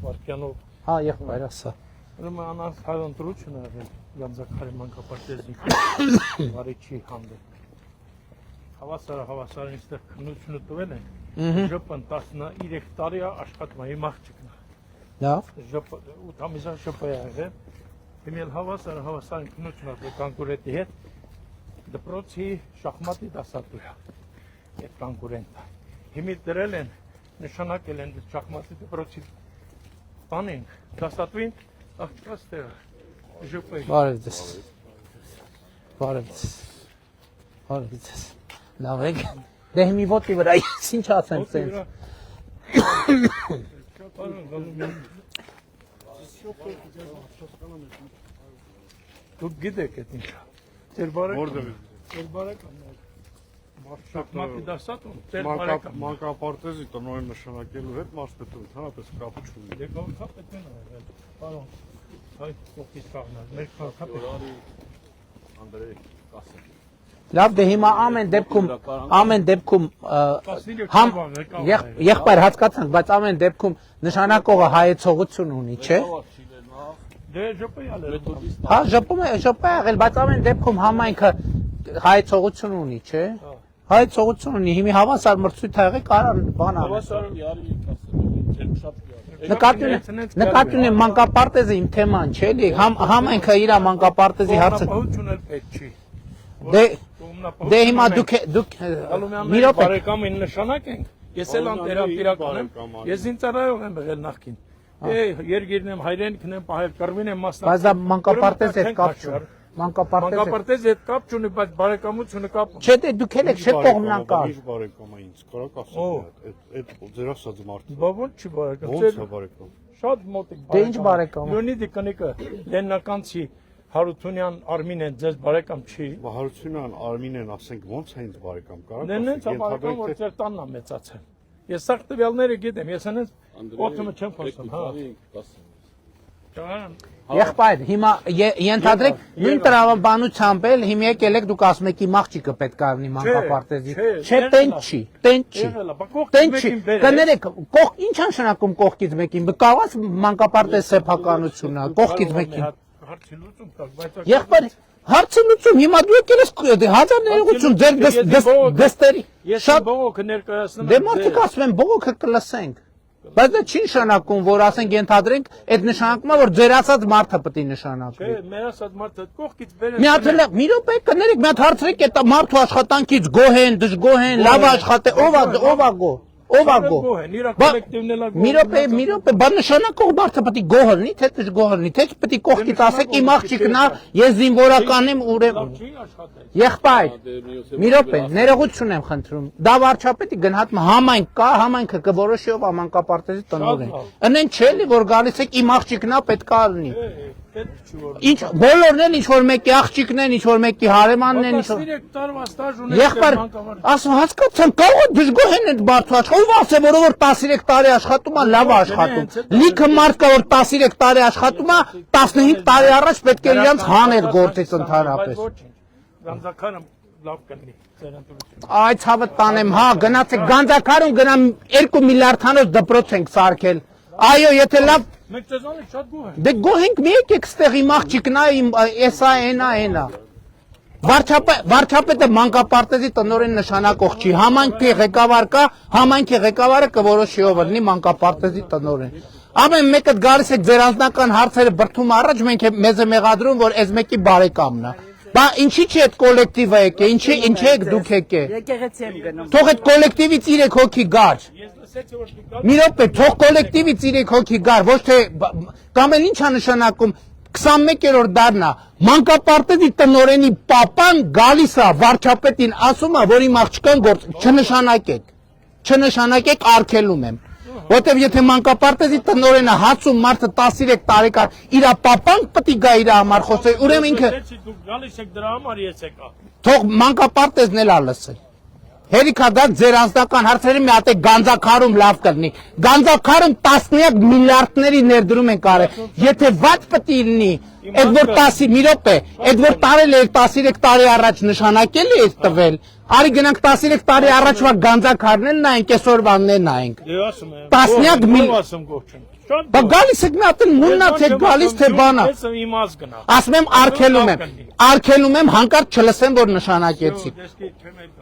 վարկյանով։ Հա, եղբայր, ասա։ Ուրեմն անանց հայտնություն եղել Գանձակարի մանկապարտեզի վարիչի հանդեպ։ Հավասարին այստեղ քննությունը տվել են։ Ժպն 13 տարի է աշխատում է, իմ աղջիկն է։ Լավ։ 8 ամիսա շփա եղել։ Հիմա հավասարին քննությունը տվել կոնկուրենտի հետ։ Դպրոցի շախմատի դասատու է։ Այդ կոնկուրենտը։ Հիմա դրել են, նշանակել են շախմատի դպրոցի բանին, դասատուին, աղջկաց տեղը։ Ժպա։ Բարև ձեզ։ Բարև ձեզ։ Բարև ձեզ։ Լավ եք։ Դե հիմի ոտի վրա ինչ ասեմ սենց։ Դուք գիտեք այդ ինչա։ Ձեր բարեկամն շախմատի դասատուն, ձեր բարեկամն։ Մանկապարտեզի տնօրեն նշանակելու հետ մարզպետը ընդհանրապես կապ չունի։ Դե քաղաքապետն է, պարոն, հայ կողքից կաղնալ, մեր քաղաքապետը։ Անդրեյ Կասեն։ Լավ, դե հիմա ամեն դեպքում եղբայր հասկացանք, բայց ամեն դեպքում նշանակողը հայեցողություն ունի, չէ։ Դե ժպա ալել։ Հա, ժպա եղել, բայց ամեն դեպքում համայնքը հայեցողություն ունի, չէ։ Հայեցողություն ունի, հիմի հավասար մրցույթ ա եղել, կարան բան Նկատի ունեմ մանկապարտեզը իմ թեման չէ, էլի, համայնքը իր մանկապարտեզի հարցը։ Ապահովություն էլ պետք չի։ Դե հիմա դուք մի րոպե բարեկամին նշանակ ենք։ Ես էլ անտերապիրական եմ։ Ես ինձարայող եմ եղել նախքին։ Երգիրն եմ, հայրենիքն եմ, պահել կռվին եմ մասնակցել։ Բայց դա մանկապարտեզ հետ կապ չունի։ Մանկապարտեզի հետ կապ չունի, բայց բարեկամությունը կապ ունի։ Չէ, դե դուք եք շետ կողմնակալ։ Ինչ բարեկամա ինձ կարաք ասել։ Այդ ձեր ասած մարդը։ Բա ո՞նց չի բարեկամ։ Ո՞նց է բարեկամ։ Շատ մոտիկ բարեկամ։ Դե ինչ բարեկամ։ Լեոնիդի կնիկը Լեննականցի Հարությունյան Արմինեն ձեզ բարեկամ չի։ Հարությունյան Արմինեն ասենք ոնց է ինձ բարեկամ կարաք։ Դե նենց է բարեկամ, որ ձեր տանն է մեծացել։ Ես սաղ տվյալները գիտեմ, ես հենց օդումը չեմ խոսում, հա։ Եղբայր, հիմա ենթադրեք նույն տրամաբանությամբ էլ հիմա եկել եք դուք ասում եք իմ աղջիկը պետք է լինի մանկապարտեզի։ Չէ, տենց չի։ Կներեք, ինչ նշանակում կողքից մեկին։ Կարող է մանկապարտեզ սեփականությունը, կողքից մեկին։ Հարցի լուծում կա, բայց Եղբայր, հարցի լուծում, հիմա դու եկել ես հազար ներողություն ձեր դստերի։ Շատ բողոքը ներկայացնում եմ։ Դե մարդիկ ասում են բողոքը կլսենք։ Բայց դա չի նշանակում, որ ասենք ենթադրենք, այդ նշանակումը որ ձեր ասած մարդը պետք է նշանակվի։ Չէ, մեր ասած մարդը կողքից բերել։ Մի հատ մի րոպե կներեք, մի հատ հարցրեք այդ մարդու աշխատանքից գոհ են, դժգոհ են, լավ աշխատե, ով ա գոհ։ Ով ա գոհ։ Մի րոպե, բա նշանակող մարդը պետք է գոհ լինի, թե դժգոհ լինի, թե պետք է կողքից ասեք իմ աղջիկն է, ես զինվորական եմ, ուրեմն։ Եղբայր, մի րոպե, ներողություն եմ խնդրում։ Դա վարչապետի գնահատում համայնք կա, համայնքը կորոշի ով մանկապարտեզի տնօրեն։ Ընեն չէ՞ լի որ գալիս եք իմ աղջիկն է պետք է լինի։ Ինչ բոլորն են ինչ որ մեկի աղջիկն են, ինչ որ մեկի հարեմանն են, ինչ որ 13 տարվա ստաժ ունեն։ Եղբայր, ասում հասկացեմ, կարող է դժգոհ են այդ մարդու աշխատում, ով ասե որ 13 տարի աշխատում է, լավ աշխատում։ Լիքը մարդ կա որ 13 տարի աշխատում է, 15 տարի առաջ պետք է իրանց հաներ գործից ընդհանրապես։ Գանձակարը լավ կլինի։ Այ ցավը տանեմ, հա, գնացեք Գանձակարում գնամ 2 միլիարդանոց դպրոց ենք սարքել։ Այո, եթե լավ Մենք ծեզանից շատ գոհ ենք։ Դե գոհ ենք, մի եկեք ստեղ իմ աղջիկն է, էսա, էնա։ Վարչապետը մանկապարտեզի տնօրեն նշանակող չի, համայնքի ղեկավար կա, համայնքի ղեկավարը կորոշի ով լինի մանկապարտեզի տնօրեն։ Ամեն մեկը գալիս է ձեր անձնական հարցերը բրդում առաջ, մենք մեզ է մեղադրում, որ այս մեկի բարեկամն է։ Բա ինչի՞ չի այդ կոլեկտիվը եկե, ինչի եք դուք եկե։ Եկեղեցի եմ գնում։ Թող այդ կոլեկտիվից 3 հոգի գար։ Մի րոպե, թող կոլեկտիվից 3 հոգի գար, ոչ թե կամ էլ ինչա նշանակում 21-րդ դարն է, մանկապարտեզի տնօրենի պապան գալիս է վարչապետին ասում է, որ իմ աղջկան գործ չնշանակեք արգելում եմ։ Որտեվ եթե մանկապարտեզի տնօրենը հացում մարդը 13 տարեկան իր պապան պետք է գա իր համար խոսել, ուրեմն ինքը դուք գալիս եք դրա համար ես եկա։ թող մանկապարտեզն էլ լսել։ Հերիքա դա ձեր անձնական հարցերը մի հատ է Գանձակարում լավ կլինի։ Գանձակարում տասնյակ միլիարդների ներդրում են կարել։ Եթե վատ պետք է լինի, այդ որ 10 մի րոպե, այդ որ տարել է 13 տարի առաջ նշանակել է տվել, Արի գնանք 13 տարի առաջվա գանձակարներն նայենք, այսօրվաններն նայենք։ Դե ասում եմ։ Տասնյակ միլ- ասում գոչեն։ Շատ Բա գալիս եք մի հատ մուննա թե գալիս թե բանա։ Ես իմաց գնա։ Ասում եմ արգելում եմ հանկարծ չլսեմ որ նշանակեցի։ Դեսքի չեմ այդ։